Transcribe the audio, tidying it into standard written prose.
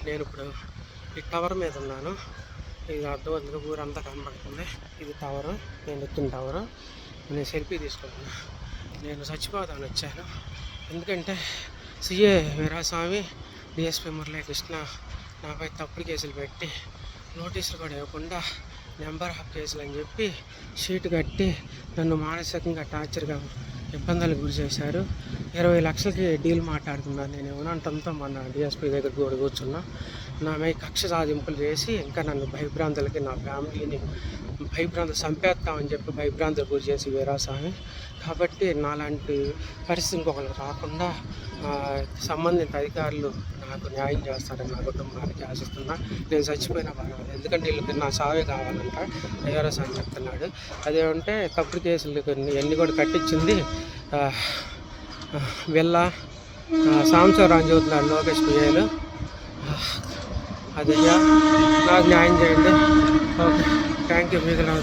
నేను ఇప్పుడు ఈ టవర్ మీద ఉన్నాను. ఇది అర్థవంతంగా ఊరంతా కనబడుతుంది. ఇది టవరు, నేను ఎక్కిన టవరు. నేను సెల్ఫీ తీసుకుంటున్నా. నేను చచ్చిపోతాను వచ్చాను. ఎందుకంటే సిఏ వీరాస్వామి, డిఎస్పీ మురళీకృష్ణ నాపై తప్పుడు కేసులు పెట్టి నోటీసులు కూడా ఇవ్వకుండా నెంబర్ ఆఫ్ కేసులు అని చెప్పి షీట్ కట్టి నన్ను మానసికంగా టార్చర్గా ఇబ్బందులకు గురి చేశారు. 20 లక్షలకి డీల్ మాట్లాడుకున్నాను. నేను ఏమనంటంతో మొన్న డిఎస్పీ దగ్గర కూడా కూర్చున్నా. నా మీద కక్ష సాధింపులు చేసి ఇంకా నన్ను భయభ్రాంతులకి, నా ఫ్యామిలీని చంపేస్తామని చెప్పి భయభ్రాంతులు గురి చేసి వీరాస్వామి. కాబట్టి నాలాంటి పరిస్థితి ఇంకొకరికి రాకుండా సంబంధిత అధికారులు నాకు న్యాయం చేస్తారని నా కుటుంబానికి ఆశిస్తున్నా. నేను చచ్చిపోయినా పర్వాలేదు, ఎందుకంటే వీళ్ళకి నా సావే కావాలంట వీరాస్వామి చెప్తున్నాడు. అదేమంటే తప్పుడు కేసులు ఎన్ని కూడా కట్టించింది వీళ్ళ సాంబశివరావు చెబుతున్నాడు, లోకేష్ పిఏలు. అది నాకు న్యాయం చేయండి. Okay, thank you. మీకు నా